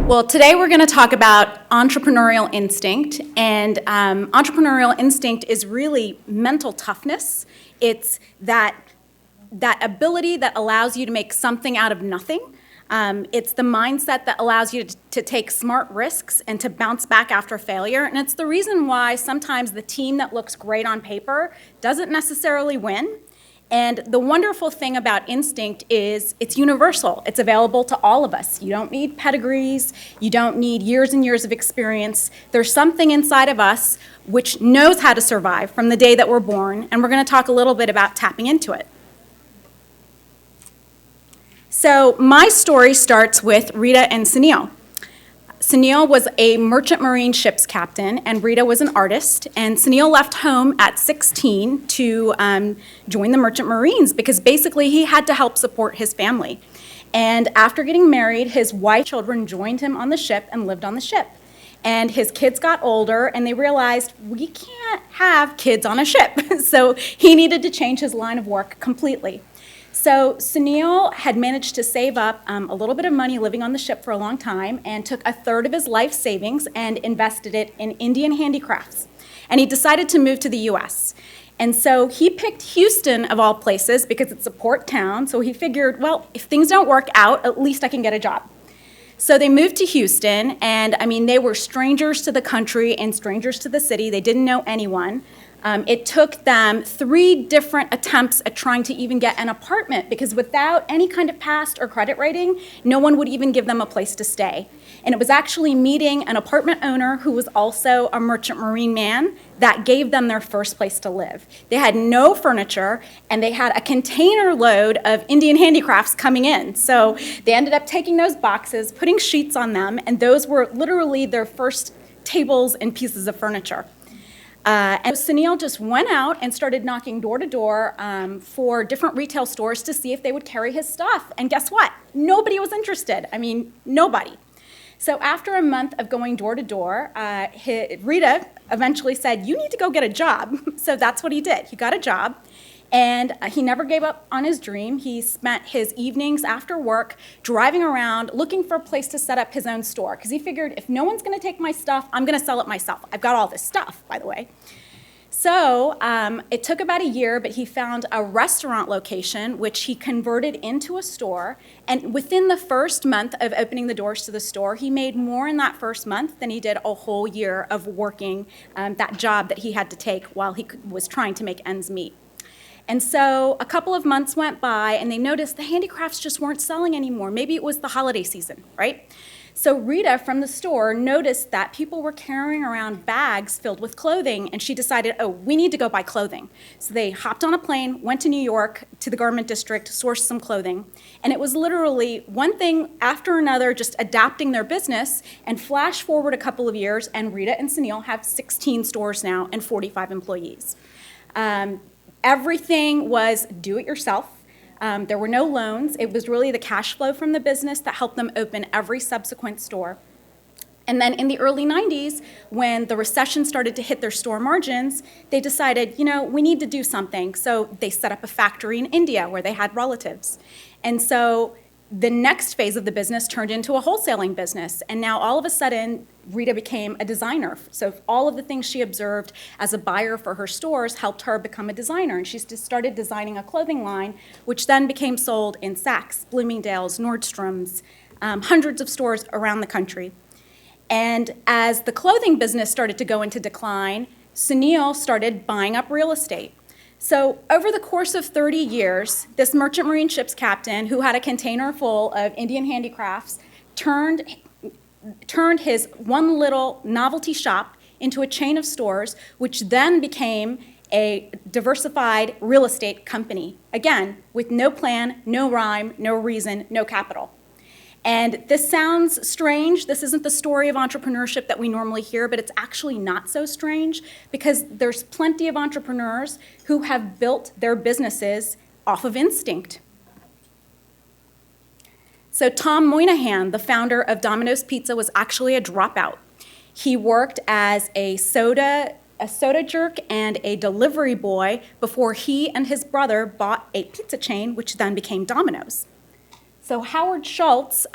Well, today we're going to talk about entrepreneurial instinct, and entrepreneurial instinct is really mental toughness. It's that ability that allows you to make something out of nothing. It's the mindset that allows you to take smart risks and to bounce back after failure, and it's the reason why sometimes the team that looks great on paper doesn't necessarily win. And the wonderful thing about instinct is it's universal. It's available to all of us. You don't need pedigrees. You don't need years and years of experience. There's something inside of us which knows how to survive from the day that we're born, and we're going to talk a little bit about tapping into it. So my story starts with Rita and Sunil. Sunil was a merchant marine ship's captain, and Rita was an artist. And Sunil left home at 16 to join the merchant marines because basically he had to help support his family. And after getting married, his wife and children joined him on the ship and lived on the ship. And his kids got older, and they realized we can't have kids on a ship. So he needed to change his line of work completely. So Sunil had managed to save up a little bit of money living on the ship for a long time and took a third of his life savings and invested it in Indian handicrafts. And he decided to move to the US. And so he picked Houston of all places because it's a port town. So he figured, well, if things don't work out, at least I can get a job. So they moved to Houston, and I mean, they were strangers to the country and strangers to the city. They didn't know anyone. It took them 3 different attempts at trying to even get an apartment because without any kind of past or credit rating, no one would even give them a place to stay. And it was actually meeting an apartment owner who was also a merchant marine man that gave them their first place to live. They had no furniture, and they had a container load of Indian handicrafts coming in. So they ended up taking those boxes, putting sheets on them, and those were literally their first tables and pieces of furniture. And Sunil just went out and started knocking door to door for different retail stores to see if they would carry his stuff. And guess what? Nobody was interested. I mean, nobody. So after a month of going door to door, Rita eventually said, "You need to go get a job." So that's what he did. He got a job. And he never gave up on his dream. He spent his evenings after work driving around looking for a place to set up his own store because he figured if no one's going to take my stuff, I'm going to sell it myself. I've got all this stuff, by the way. So it took about a year, but he found a restaurant location, which he converted into a store. And within the first month of opening the doors to the store, he made more in that first month than he did a whole year of working that job that he had to take while he was trying to make ends meet. And so a couple of months went by, and they noticed the handicrafts just weren't selling anymore. Maybe it was the holiday season, right? So Rita from the store noticed that people were carrying around bags filled with clothing, and she decided, oh, we need to go buy clothing. So they hopped on a plane, went to New York, to the garment district, sourced some clothing. And it was literally one thing after another, just adapting their business, and flash forward a couple of years, and Rita and Sunil have 16 stores now and 45 employees. Everything was do-it-yourself. There were no loans. It was really the cash flow from the business that helped them open every subsequent store. And then in the early 90s, when the recession started to hit their store margins, they decided, we need to do something. So they set up a factory in India where they had relatives. And so the next phase of the business turned into a wholesaling business. And now all of a sudden, Rita became a designer. So all of the things she observed as a buyer for her stores helped her become a designer. And she just started designing a clothing line, which then became sold in Saks, Bloomingdale's, Nordstrom's, hundreds of stores around the country. And as the clothing business started to go into decline, Sunil started buying up real estate. So over the course of 30 years, this merchant marine ship's captain, who had a container full of Indian handicrafts, turned his one little novelty shop into a chain of stores, which then became a diversified real estate company. Again, with no plan, no rhyme, no reason, no capital. And this sounds strange. This isn't the story of entrepreneurship that we normally hear, but it's actually not so strange because there's plenty of entrepreneurs who have built their businesses off of instinct. So Tom Moynihan, the founder of Domino's Pizza, was actually a dropout. He worked as a soda a soda jerk and a delivery boy before he and his brother bought a pizza chain, which then became Domino's. So Howard Schultz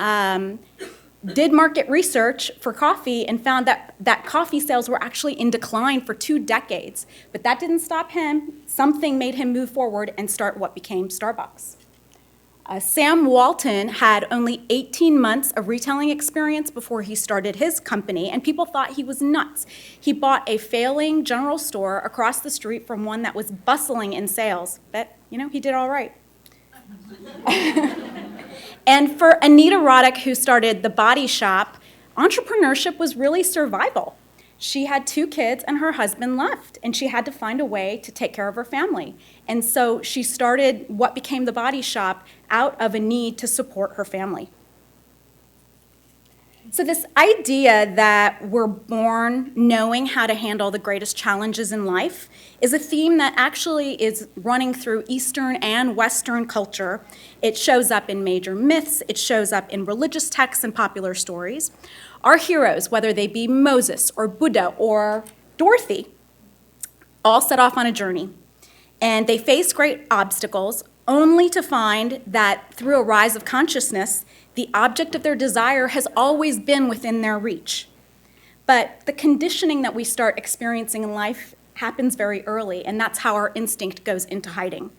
did market research for coffee and found that coffee sales were actually in decline for 2 decades. But that didn't stop him. Something made him move forward and start what became Starbucks. Sam Walton had only 18 months of retailing experience before he started his company, and people thought he was nuts. He bought a failing general store across the street from one that was bustling in sales, but, he did all right. And for Anita Roddick, who started The Body Shop, entrepreneurship was really survival. She had 2 kids and her husband left, and she had to find a way to take care of her family. And so she started what became The Body Shop out of a need to support her family. So this idea that we're born knowing how to handle the greatest challenges in life is a theme that actually is running through Eastern and Western culture. It shows up in major myths, it shows up in religious texts and popular stories. Our heroes, whether they be Moses or Buddha or Dorothy, all set off on a journey. And they faced great obstacles only to find that through a rise of consciousness, the object of their desire has always been within their reach. But the conditioning that we start experiencing in life happens very early, and that's how our instinct goes into hiding.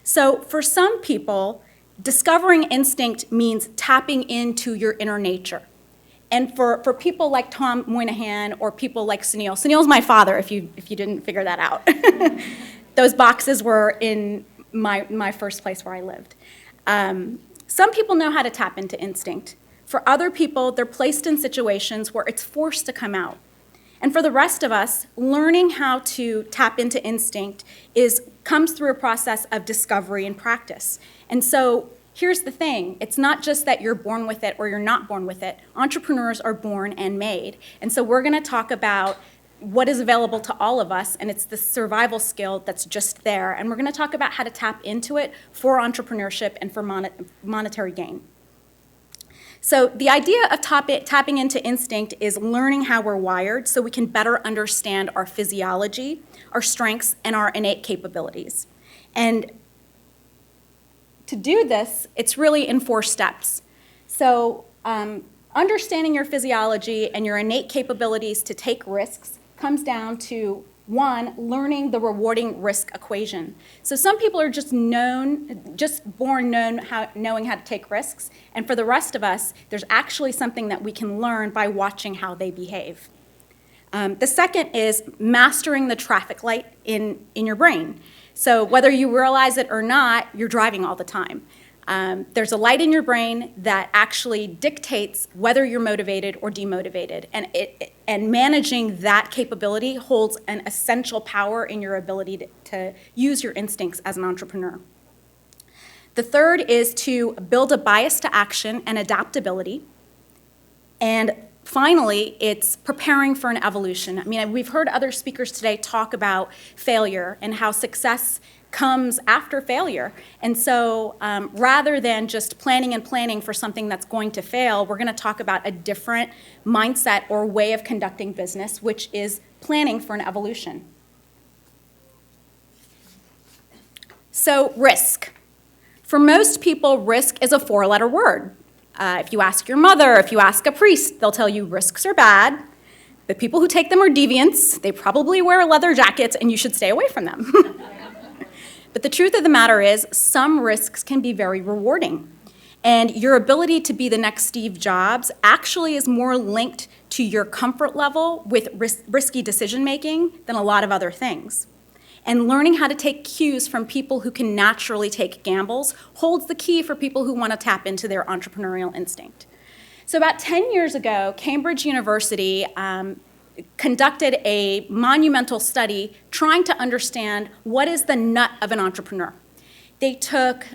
So for some people, discovering instinct means tapping into your inner nature. And for people like Tom Moynihan or people like Sunil's my father, if you didn't figure that out. Those boxes were in my first place where I lived. Some people know how to tap into instinct. For other people, they're placed in situations where it's forced to come out. And for the rest of us, learning how to tap into instinct comes through a process of discovery and practice. And so here's the thing. It's not just that you're born with it or you're not born with it. Entrepreneurs are born and made. And so we're going to talk about what is available to all of us, and it's the survival skill that's just there. And we're going to talk about how to tap into it for entrepreneurship and for monetary gain. So the idea of tapping into instinct is learning how we're wired so we can better understand our physiology, our strengths, and our innate capabilities. And to do this, it's really in 4 steps. So understanding your physiology and your innate capabilities to take risks comes down to 1, learning the rewarding risk equation. So some people are just born knowing how to take risks, and for the rest of us, there's actually something that we can learn by watching how they behave. The second is mastering the traffic light in your brain. So whether you realize it or not, you're driving all the time. There's a light in your brain that actually dictates whether you're motivated or demotivated, and managing that capability holds an essential power in your ability to use your instincts as an entrepreneur. The third is to build a bias to action and adaptability. And finally, it's preparing for an evolution. I mean, we've heard other speakers today talk about failure and how success comes after failure. And so rather than just planning for something that's going to fail, we're going to talk about a different mindset or way of conducting business, which is planning for an evolution. So risk. For most people, risk is a 4-letter word. If you ask your mother, if you ask a priest, they'll tell you risks are bad. The people who take them are deviants. They probably wear leather jackets, and you should stay away from them. But the truth of the matter is, some risks can be very rewarding. And your ability to be the next Steve Jobs actually is more linked to your comfort level with risky decision-making than a lot of other things. And learning how to take cues from people who can naturally take gambles holds the key for people who want to tap into their entrepreneurial instinct. So about 10 years ago, Cambridge University conducted a monumental study trying to understand what is the nut of an entrepreneur. They took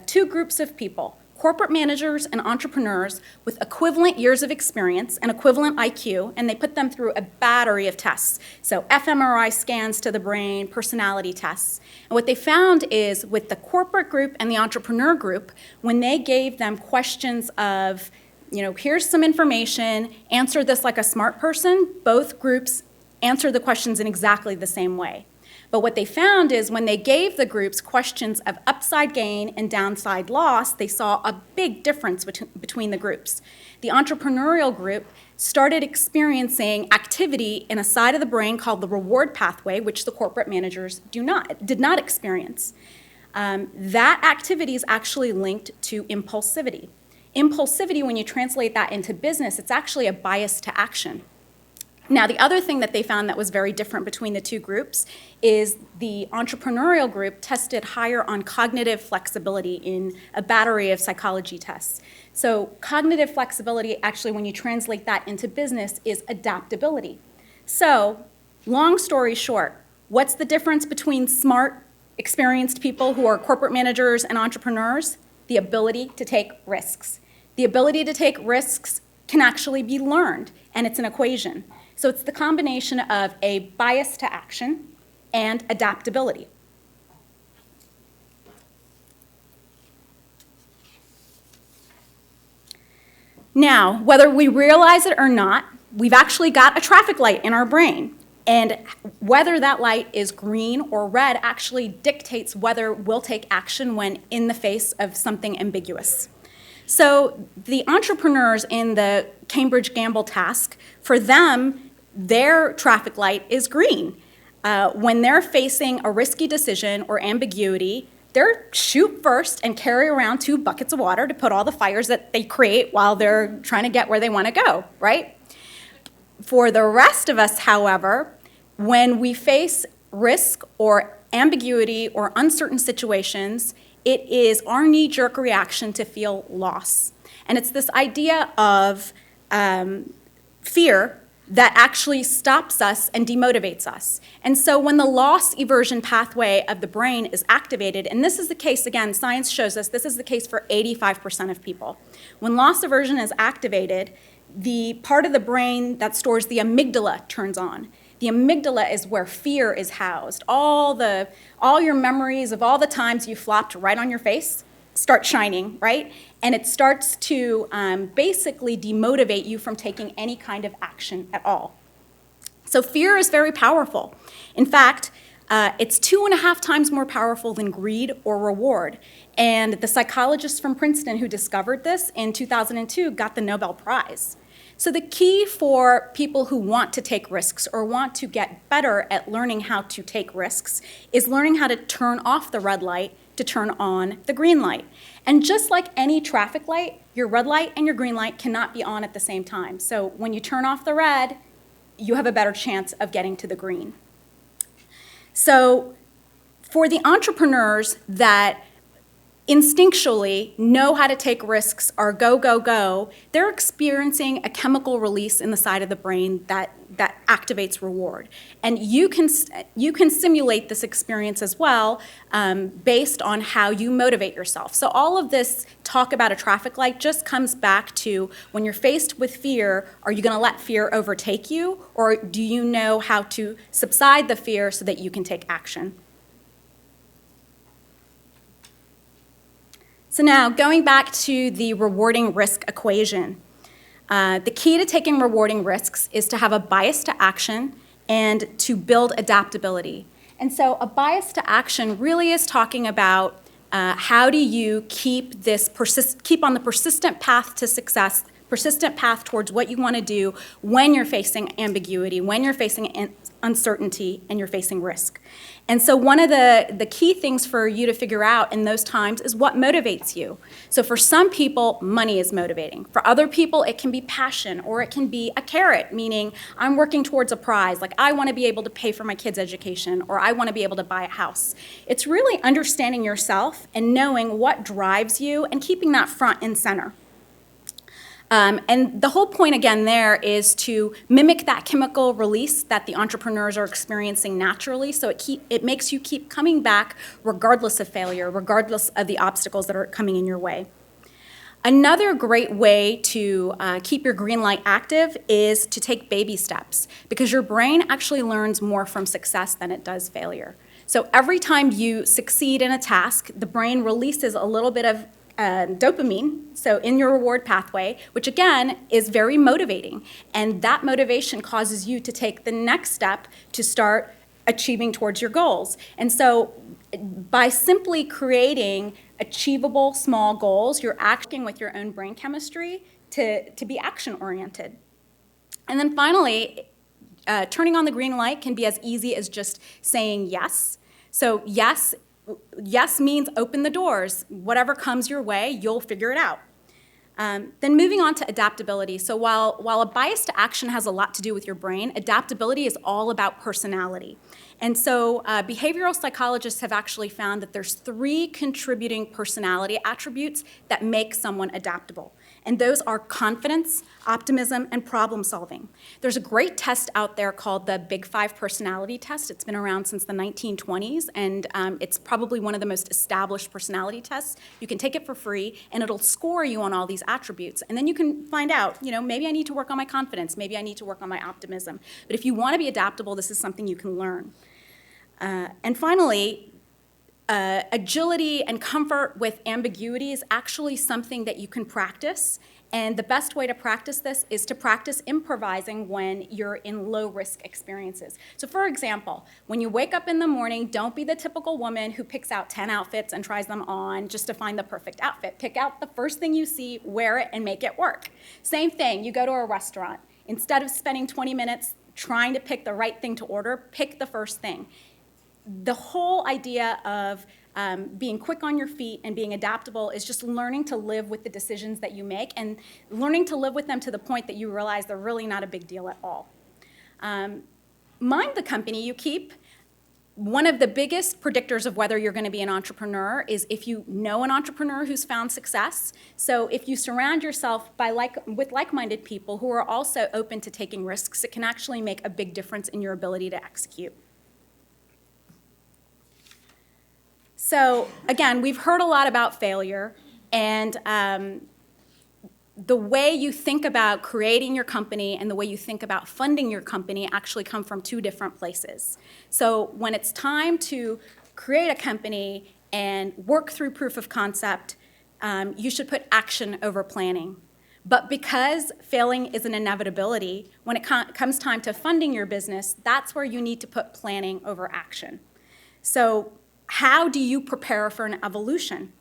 2 groups of people, corporate managers and entrepreneurs with equivalent years of experience and equivalent IQ, and they put them through a battery of tests. So fMRI scans to the brain, personality tests. And what they found is with the corporate group and the entrepreneur group, when they gave them questions of, here's some information, answer this like a smart person, both groups answered the questions in exactly the same way. But what they found is when they gave the groups questions of upside gain and downside loss, they saw a big difference between the groups. The entrepreneurial group started experiencing activity in a side of the brain called the reward pathway, which the corporate managers did not experience. That activity is actually linked to impulsivity. Impulsivity, when you translate that into business, it's actually a bias to action. Now, the other thing that they found that was very different between the two groups is the entrepreneurial group tested higher on cognitive flexibility in a battery of psychology tests. So cognitive flexibility, actually, when you translate that into business, is adaptability. So, long story short, what's the difference between smart, experienced people who are corporate managers and entrepreneurs? The ability to take risks. The ability to take risks can actually be learned, and it's an equation. So it's the combination of a bias to action and adaptability. Now, whether we realize it or not, we've actually got a traffic light in our brain. And whether that light is green or red actually dictates whether we'll take action when in the face of something ambiguous. So the entrepreneurs in the Cambridge Gamble task, for them, their traffic light is green. When they're facing a risky decision or ambiguity, they're shoot first and carry around 2 buckets of water to put all the fires that they create while they're trying to get where they want to go, right? For the rest of us, however, when we face risk or ambiguity or uncertain situations, it is our knee-jerk reaction to feel loss. And it's this idea of fear that actually stops us and demotivates us. And so when the loss aversion pathway of the brain is activated, and this is the case, again, science shows us this is the case for 85% of people. When loss aversion is activated, the part of the brain that stores the amygdala turns on. The amygdala is where fear is housed. All your memories of all the times you flopped right on your face start shining, right? And it starts to basically demotivate you from taking any kind of action at all. So fear is very powerful. In fact, it's 2.5 times more powerful than greed or reward. And the psychologist from Princeton who discovered this in 2002 got the Nobel Prize. So the key for people who want to take risks or want to get better at learning how to take risks is learning how to turn off the red light to turn on the green light. And just like any traffic light, your red light and your green light cannot be on at the same time. So when you turn off the red, you have a better chance of getting to the green. So for the entrepreneurs that instinctually know how to take risks, are go, go, go, they're experiencing a chemical release in the side of the brain that activates reward. And you can simulate this experience as well based on how you motivate yourself. So all of this talk about a traffic light just comes back to when you're faced with fear, are you going to let fear overtake you, or do you know how to subside the fear so that you can take action? So now, going back to the rewarding risk equation, the key to taking rewarding risks is to have a bias to action and to build adaptability. And so a bias to action really is talking about how do you keep on the persistent path to success, persistent path towards what you want to do when you're facing ambiguity, when you're facing uncertainty, and you're facing risk. And so one of the key things for you to figure out in those times is what motivates you. So for some people, money is motivating. For other people, it can be passion, or it can be a carrot, meaning I'm working towards a prize, like I want to be able to pay for my kids' education, or I want to be able to buy a house. It's really understanding yourself and knowing what drives you and keeping that front and center. And the whole point, again, there is to mimic that chemical release that the entrepreneurs are experiencing naturally, so it makes you keep coming back regardless of failure, regardless of the obstacles that are coming in your way. Another great way to keep your green light active is to take baby steps, because your brain actually learns more from success than it does failure. So every time you succeed in a task, the brain releases a little bit of dopamine, so in your reward pathway, which again is very motivating. And that motivation causes you to take the next step to start achieving towards your goals. And so by simply creating achievable small goals, you're acting with your own brain chemistry to be action-oriented. And then finally, turning on the green light can be as easy as just saying yes. So yes means open the doors. Whatever comes your way, you'll figure it out. Then moving on to adaptability. So while a bias to action has a lot to do with your brain, adaptability is all about personality. And so behavioral psychologists have actually found that there's 3 contributing personality attributes that make someone adaptable. And those are confidence, optimism, and problem solving. There's a great test out there called the Big 5 personality test. It's been around since the 1920s, and it's probably one of the most established personality tests. You can take it for free, and it'll score you on all these attributes. And then you can find out, maybe I need to work on my confidence, maybe I need to work on my optimism. But if you want to be adaptable, this is something you can learn. And finally, agility and comfort with ambiguity is actually something that you can practice. And the best way to practice this is to practice improvising when you're in low-risk experiences. So for example, when you wake up in the morning, don't be the typical woman who picks out 10 outfits and tries them on just to find the perfect outfit. Pick out the first thing you see, wear it, and make it work. Same thing, you go to a restaurant. Instead of spending 20 minutes trying to pick the right thing to order, pick the first thing. The whole idea of being quick on your feet and being adaptable is just learning to live with the decisions that you make and learning to live with them to the point that you realize they're really not a big deal at all. Mind the company you keep. One of the biggest predictors of whether you're going to be an entrepreneur is if you know an entrepreneur who's found success. So if you surround yourself with like-minded people who are also open to taking risks, it can actually make a big difference in your ability to execute. So again, we've heard a lot about failure, and the way you think about creating your company and the way you think about funding your company actually come from 2 different places. So when it's time to create a company and work through proof of concept, you should put action over planning. But because failing is an inevitability, when it comes time to funding your business, that's where you need to put planning over action. So how do you prepare for an evolution?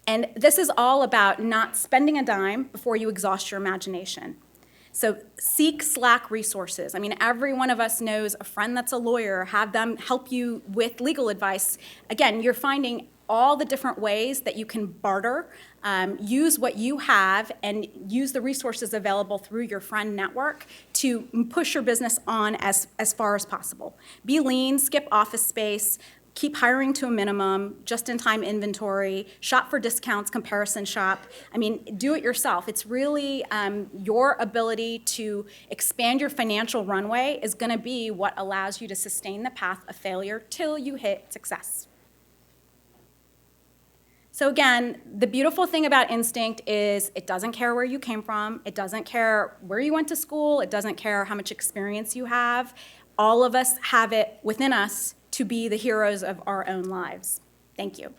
And this is all about not spending a dime before you exhaust your imagination. So seek Slack resources. I mean, every one of us knows a friend that's a lawyer, have them help you with legal advice. Again, you're finding all the different ways that you can barter, use what you have, and use the resources available through your friend network to push your business on as far as possible. Be lean, skip office space, keep hiring to a minimum, just-in-time inventory, shop for discounts, comparison shop. I mean, do it yourself. It's really your ability to expand your financial runway is going to be what allows you to sustain the path of failure till you hit success. So again, the beautiful thing about Instinct is it doesn't care where you came from. It doesn't care where you went to school. It doesn't care how much experience you have. All of us have it within us to be the heroes of our own lives. Thank you.